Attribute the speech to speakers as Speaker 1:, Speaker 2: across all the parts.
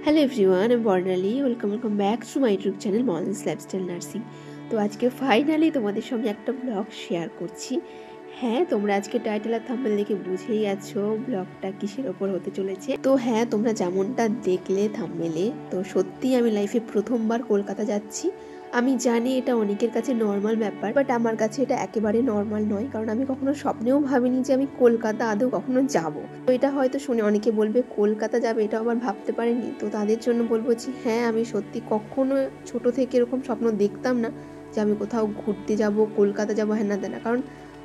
Speaker 1: Hello everyone, আমি Barnali. Welcome back to my YouTube channel mornings lifestyle nursing. তো আজকে finally তোমাদের সঙ্গে একটা ব্লগ শেয়ার করছি। হ্যাঁ, তোমরা আজকে টাইটেল আর থাম্বনেল দেখে বুঝেই আছো ব্লগটা কিসের ওপর হতে চলেছে। তো হ্যাঁ, তোমরা যেমনটা দেখলে থাম্বনেলে, তো সত্যিই আমি লাইফে প্রথমবার কলকাতা যাচ্ছি। আমি জানি এটা অনেকের কাছে নর্মাল ব্যাপার, বাট আমার কাছে এটা একেবারে নর্মাল নয়, কারণ আমি কখনো স্বপ্নেও ভাবিনি যে আমি কলকাতা আদৌ কখনো যাব। তো এটা হয়তো শুনে অনেকে বলবে কলকাতা যাবে, এটা আবার ভাবতে পারেনি। তো তাদের জন্য বলবো যে হ্যাঁ, আমি সত্যি কখনো ছোট থেকে এরকম স্বপ্ন দেখতাম না যে আমি কোথাও ঘুরতে যাব, কলকাতা যাব, হ্যাঁ না দেনা। কারণ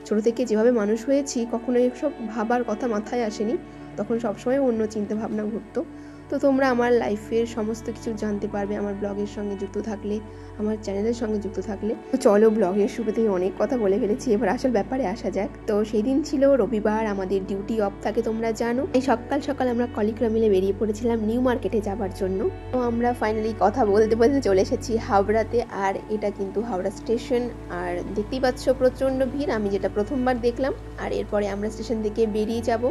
Speaker 1: ছোট থেকে যেভাবে মানুষ হয়েছি, কখনো এসব ভাবার কথা মাথায় আসেনি। তখন সবসময় অন্য চিন্তা ভাবনা ঘুরতো। তো তোমরা আমার লাইফের সমস্ত কিছু জানতে পারবে আমার ব্লগের সঙ্গে যুক্ত থাকলে, আমার চ্যানেলের সঙ্গে যুক্ত থাকলে। তো চলো, ব্লগের শুরুতেই অনেক কথা বলে ফেলেছি, এবার আসল ব্যাপারে আসা যাক। তো সেই দিন ছিল রবিবার, আমাদের ডিউটি অফ থাকে তোমরা জানো। এই সকাল সকাল আমরা কলিগরা মিলে বেরিয়ে পড়েছিলাম নিউ মার্কেটে যাবার জন্য। তো আমরা ফাইনালি কথা বলতে বলতে চলে এসেছি হাওড়াতে। আর এটা কিন্তু হাওড়া স্টেশন। আর দেখতেই পাচ্ছ প্রচণ্ড ভিড়, আমি যেটা প্রথমবার দেখলাম। আর এরপরে আমরা স্টেশন থেকে বেরিয়ে যাব।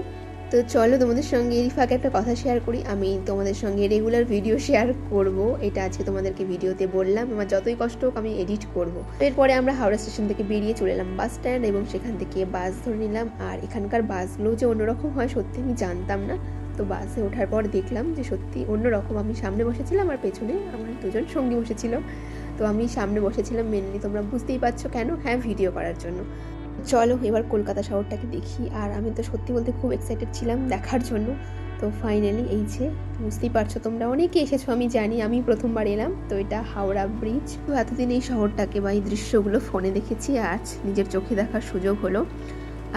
Speaker 1: তো চলো, তোমাদের সঙ্গে এই ফাঁকে একটা কথা শেয়ার করি। আমি তোমাদের সঙ্গে রেগুলার ভিডিও শেয়ার করব, এটা আজকে তোমাদেরকে ভিডিওতে বললাম। আমার যতই কষ্ট হোক আমি এডিট করব। এরপরে আমরা হাওড়া স্টেশন থেকে বেরিয়ে চলে এলাম বাস স্ট্যান্ড, এবং সেখান থেকে বাস ধরে নিলাম। আর এখানকার বাসগুলো যে অন্যরকম হয় সত্যি আমি জানতাম না। তো বাসে ওঠার পর দেখলাম যে সত্যি অন্যরকম। আমি সামনে বসেছিলাম আর পেছনে আমার দুজন সঙ্গী বসেছিল। তো আমি সামনে বসেছিলাম মেনলি, তোমরা বুঝতেই পারছো কেন, হ্যাঁ, ভিডিও করার জন্য। চলো এবার কলকাতা শহরটাকে দেখি। আর আমি তো সত্যি বলতে খুব এক্সাইটেড ছিলাম দেখার জন্য। তো ফাইনালি এই যে বুঝতেই পারছো, তোমরা অনেকে এসেছো আমি জানি, আমি প্রথমবার এলাম। তো এটা হাওড়া ব্রিজ। তো এতদিন এই শহরটাকে বা এই দৃশ্যগুলো ফোনে দেখেছি, আজ নিজের চোখে দেখার সুযোগ হলো।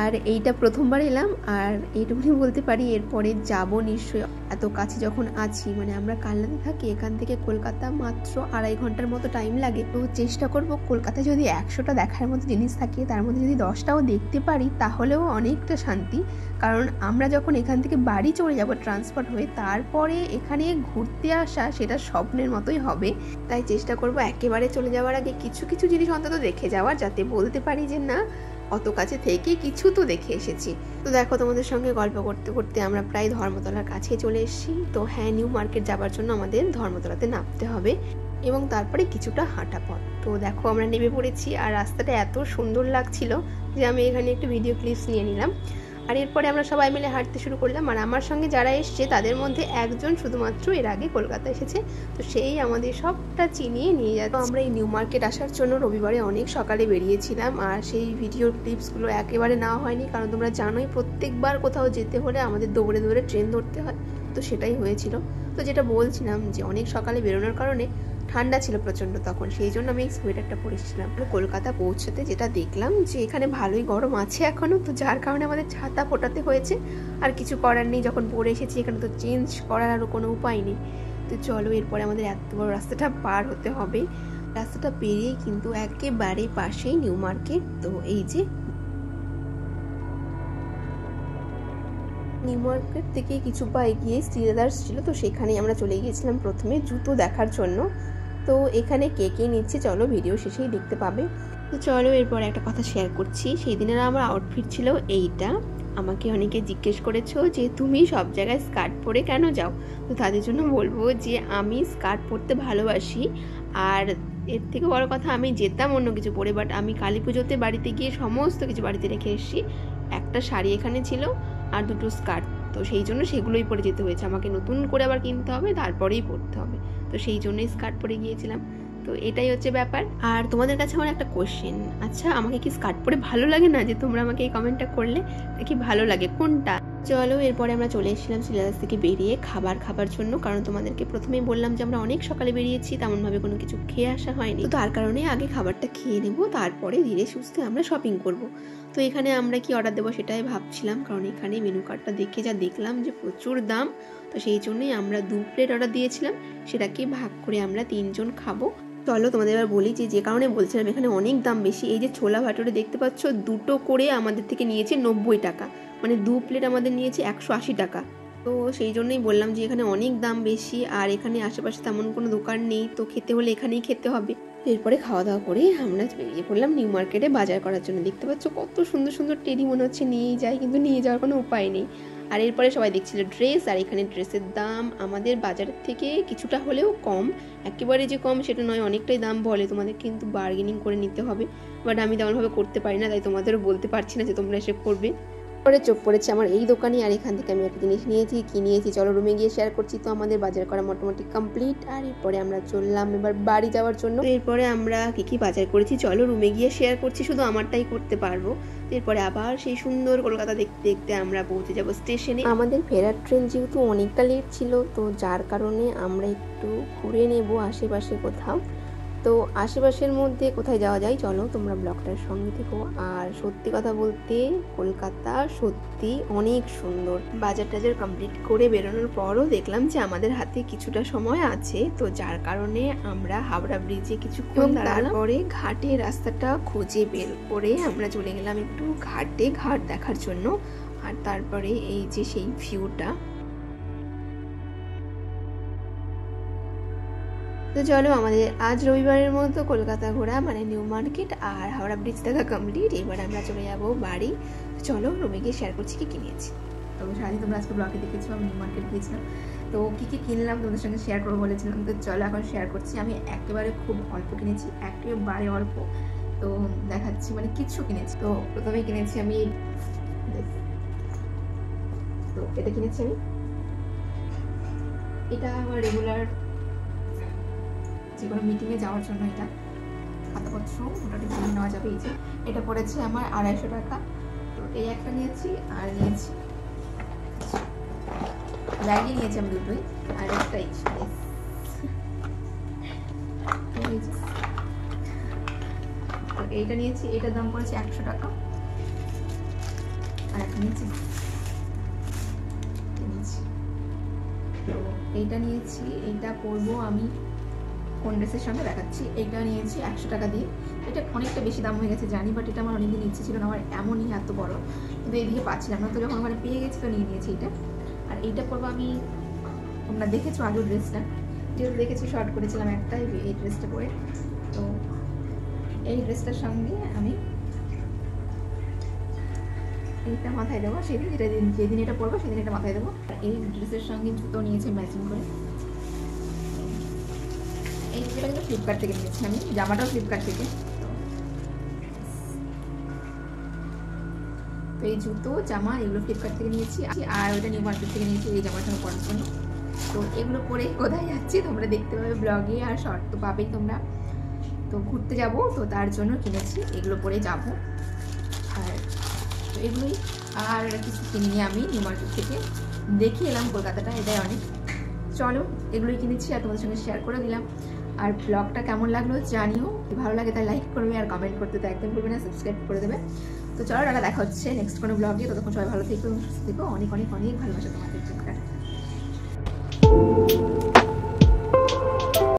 Speaker 1: আর এইটা প্রথমবার এলাম। আর এইটুকুনি বলতে পারি এরপরে যাব নিশ্চয়ই। এত কাছে যখন আছি, মানে আমরা কালনাতে থাকি, এখান থেকে কলকাতা মাত্র 2.5 ঘন্টার মতো টাইম লাগে। তো চেষ্টা করব কলকাতায় যদি 100টা দেখার মতো জিনিস থাকে, তার মধ্যে যদি 10টাও দেখতে পারি তাহলেও অনেকটা শান্তি। কারণ আমরা যখন এখান থেকে বাড়ি চলে যাব ট্রান্সফার হয়ে, তারপরে এখানে ঘুরতে আসা সেটা স্বপ্নের মতোই হবে। তাই চেষ্টা করব একেবারে চলে যাওয়ার আগে কিছু কিছু জিনিস অন্তত দেখে যাওয়ার, যাতে বলতে পারি যে না, অত কাছে থেকে কিছু তো দেখে এসেছি। তো দেখো, তোমাদের সঙ্গে গল্প করতে করতে আমরা প্রায় ধর্মতলার কাছে চলে এসেছি। তো হ্যাঁ, নিউ মার্কেট যাবার জন্য আমাদের ধর্মতলাতে নামতে হবে, এবং তারপরে কিছুটা হাঁটা পথ। তো দেখো আমরা নেমে পড়েছি। আর রাস্তাটা এত সুন্দর লাগছিল যে আমি এখানে একটু ভিডিও ক্লিপস নিয়ে নিলাম। আর এরপরে আমরা সবাই মিলে হাঁটতে শুরু করলাম। আর আমার সঙ্গে যারা এসছে তাদের মধ্যে একজন শুধুমাত্র এর আগে কলকাতা এসেছে, তো সেই আমাদের সবটা চিনিয়ে নিয়ে যাচ্ছে। আমরা এই নিউ মার্কেট আসার জন্য রবিবারে অনেক সকালে বেরিয়েছিলাম। আর সেই ভিডিওর ক্লিপসগুলো একেবারে নেওয়া হয়নি, কারণ তোমরা জানোই প্রত্যেকবার কোথাও যেতে হলে আমাদের দৌড়ে দৌড়ে ট্রেন ধরতে হয়। তো সেটাই হয়েছিল। তো যেটা বলছিলাম যে অনেক সকালে বেরোনোর কারণে ঠান্ডা ছিল প্রচণ্ড তখন, সেই জন্য আমি এই সোয়েটারটা পরেছিলাম। কলকাতা পৌঁছতে যেটা দেখলাম যে এখানে ভালোই গরম আছে এখনো, তো যার কারণে আমাদের ছাতা ফোটাতে হয়েছে। আর কিছু করার নেই, যখন পরে এসেছি এখানে তো চেঞ্জ করার আরও কোনো উপায় নেই। তো চলো, এরপরে আমাদের এত বড় রাস্তাটা পার হতে হবে। রাস্তাটা পেরিয়ে কিন্তু একেবারে পাশেই নিউ মার্কেট। তো এই যে নিউ মার্কেট থেকে কিছু পা এগিয়ে স্টিলার্স ছিল, তো সেখানেই আমরা চলে গিয়েছিলাম প্রথমে জুতো দেখার জন্য। তো এখানে কে কে নিচ্ছে চলো ভিডিও শেষেই দেখতে পাবে। তো চলো, এরপর একটা কথা শেয়ার করছি। সেই দিনের আমার আউটফিট ছিল এইটা। আমাকে অনেকে জিজ্ঞেস করেছো যে তুমি সব জায়গায় স্কার্ট পরে কেন যাও। তো তাদের জন্য বলবো যে আমি স্কার্ট পরতে ভালোবাসি। আর এর থেকে বড় কথা, আমি যেতাম অন্য কিছু পরে, বাট আমি কালী পুজোতে বাড়িতে গিয়ে সমস্ত কিছু বাড়িতে রেখে এসেছি। একটা শাড়ি এখানে ছিল আর 2টো স্কার্ট, তো সেই জন্য সেগুলোই পরে যেতে হয়েছে। আমাকে নতুন করে আবার কিনতে হবে, তারপরেই পরতে হবে। তো সেই জন্যই স্কার্ট পরে গিয়েছিলাম। তো এটাই হচ্ছে ব্যাপার। আর তোমাদের কাছে আমার একটা কোশ্চেন, আচ্ছা আমাকে কি স্কার্ট পরে ভালো লাগে না? যে তোমরা আমাকে এই কমেন্টটা করলে, কি ভালো লাগে কোনটা? চলো, এরপরে আমরা চলে এসেছিলাম সিলেবাস থেকে বেরিয়ে খাবার জন্য। কারণ তোমাদেরকে প্রথমেই বললাম যে আমরা অনেক সকালে বেরিয়েছি, তেমনভাবে কোনো কিছু খেয়ে আসা হয়নি। তো তার কারণে আগে খাবারটা খেয়ে নেবো, তারপরে ধীরে সুস্থে আমরা শপিং করব। তো এখানে আমরা কি অর্ডার দেবো সেটাই ভাবছিলাম, কারণ এখানে মেনু কার্ডটা দেখে যা দেখলাম যে প্রচুর দাম। তো সেই জন্যই আমরা 2 প্লেট অর্ডার দিয়েছিলাম, সেটাকে ভাগ করে আমরা 3 জন খাবো। চলো তোমাদের এবার বলি যে কারণে বলছিলাম এখানে অনেক দাম বেশি। এই যে ছোলা ভাটুরে দেখতে পাচ্ছ, 2টো করে আমাদের থেকে নিয়েছে 90 টাকা, মানে 2 প্লেট আমাদের নিয়েছে 180 টাকা। তো সেই জন্যই বললাম যে এখানে অনেক দাম বেশি। আর এখানে আশেপাশে তেমন কোনো দোকান নেই, তো খেতে হলে এখানেই খেতে হবে। এরপরে খাওয়া দাওয়া করে আমরা বেরিয়ে পড়লাম নিউ মার্কেটে বাজার করার জন্য। দেখতে পাচ্ছ কত সুন্দর সুন্দর টেডি, মনে হচ্ছে নিয়েই যাই, কিন্তু নিয়ে যাওয়ার কোনো উপায় নেই। আর এরপরে সবাই দেখছিল ড্রেস, আর এখানে ড্রেসের দাম আমাদের বাজারের থেকে কিছুটা হলেও কম, একেবারে যে কম সেটা নয়, অনেকটাই দাম বলে, তোমাদের কিন্তু বার্গেনিং করে নিতে হবে, বাট আমি তেমনভাবে করতে পারি না, তাই তোমাদেরও বলতে পারছি না যে তোমরা এসে করবে। পরে চোখ পড়েছে আমার এই দোকানে, আর এখান থেকে আমি একটা জিনিস নিয়েছি। কি নিয়েছি চলো রুমে গিয়ে শেয়ার করছি। তো আমাদের বাজার করা মোটামুটি কমপ্লিট, আর এরপরে আমরা চললাম এবার বাড়ি যাওয়ার জন্য। এরপরে আমরা কি বাজার করেছি চলো রুমে গিয়ে শেয়ার করছি, শুধু আমারটাই করতে পারবো। এরপরে আবার সেই সুন্দর কলকাতা দেখতে দেখতে আমরা পৌঁছে যাব স্টেশনে। আমাদের ফেরার ট্রেন যেহেতু অনেকটা লেট ছিল, তো যার কারণে আমরা একটু ঘুরে নেব আশেপাশে কোথাও। তো আশেপাশের মধ্যে কোথায় যাওয়া যায় চলো তোমরা ব্লগটার সঙ্গে থেকো। আর সত্যি কথা বলতে কলকাতা সত্যি অনেক সুন্দর। বাজার টাজার কমপ্লিট করে বেরোনোর পরও দেখলাম যে আমাদের হাতে কিছুটা সময় আছে, তো যার কারণে আমরা হাওড়া ব্রিজে কিছুক্ষণ তারপরে ঘাটের রাস্তাটা খুঁজে বের করে আমরা চলে গেলাম একটু ঘাট দেখার জন্য। আর তারপরে এই যে সেই ভিউটা, তো চলো আমাদের আজ রবিবারের মতো কলকাতা ঘোরা মানে নিউ মার্কেট আর হাওড়া ব্রিজ দেখা কমপ্লিট। এবার আমরা চলে যাবো বাড়ি। চলো রুমে গিয়ে শেয়ার করছি কি নিয়েছি। তো সারাদিন তোমরা আজকে ব্লগে দেখেছো আমি নিউ মার্কেট গিয়েছিলাম, তো কি কিনলাম তোমাদের সঙ্গে শেয়ার করবো বলেছিলাম, তো চলো এখন শেয়ার করছি। আমি একেবারে খুব অল্প কিনেছি, একেবারে অল্প, তো দেখাচ্ছি মানে কিছু কিনেছি। তো প্রথমে কিনেছি আমি, তো এটা কিনেছি আমি, এটা আমার রেগুলার যে কোনো মিটিংয়ে যাওয়ার জন্য, এটা খাতাপত্র মোটামুটি কিনে নেওয়া যাবে। এই যে এটা পড়েছে আমার 250 টাকা। তো এই একটা নিয়েছি, আর নিয়েছি ব্যাগই নিয়েছি আমি দুটোই, আর একটা তো এইটা নিয়েছি, এটার দাম পড়েছে 100 টাকা। আর একটা নিয়েছি, তো এইটা নিয়েছি, এইটা পরবো আমি কোন ড্রেসের সঙ্গে দেখাচ্ছি। এইটা নিয়েছি 100 টাকা দিয়ে, এটা অনেকটা বেশি দাম হয়ে গেছে জানি, বাট এটা আমার অনেকদিন ইচ্ছে ছিল না, আমার এমনই এত বড়, কিন্তু এইদিকে পাচ্ছিলাম না, তো যখন ওখানে পেয়ে গেছি তো নিয়ে নিয়েছি এটা। আর এইটা পরবো আমি, তোমরা দেখেছো আগের ড্রেসটা, যেহেতু দেখেছি শর্ট করেছিলাম একটা এই ড্রেসটা পরে, তো এই ড্রেসটার সঙ্গে আমি এইটা মাথায় দেবো সেদিন, যেদিন এটা পরবো সেদিন এটা মাথায় দেবো। আর এই ড্রেসের সঙ্গে জুতো নিয়েছি ম্যাচিং করে। এই জুতোটা কিন্তু ফ্লিপকার্ট থেকে নিয়েছি আমি, জামাটাও ফ্লিপকার্ট থেকে। তো এই জুতো জামা এগুলো ফ্লিপকার্ট থেকে নিয়েছি, আর ওইটা নিউ মার্কেট থেকে নিয়েছি এই জামার সঙ্গে পরার জন্য। তো এগুলো পরে কোথায় যাচ্ছি তোমরা দেখতে পাবে ব্লগে, আর শর্ট তো পাবেই তোমরা। তো ঘুরতে যাব, তো তার জন্য কিনেছি, এগুলো পরে যাব। আর তো এগুলোই, আর কিছু কিনিনি আমি নিউ মার্কেট থেকে, দেখে এলাম কলকাতাটা, এটাই অনেক। চলো এগুলোই কিনেছি আর তোমাদের সঙ্গে শেয়ার করে দিলাম। আর ব্লগটা কেমন লাগলো জানিও, ভালো লাগে তাই লাইক করবে, আর কমেন্ট করতে তো একদম করবে না, সাবস্ক্রাইব করে দেবে। তো চলো টাটা, দেখা হচ্ছে নেক্সট কোনো ব্লগে, ততক্ষণ সবাই ভালো থেকো এবং সুস্থ থেকো, অনেক অনেক অনেক ভালোবাসা তোমাদের।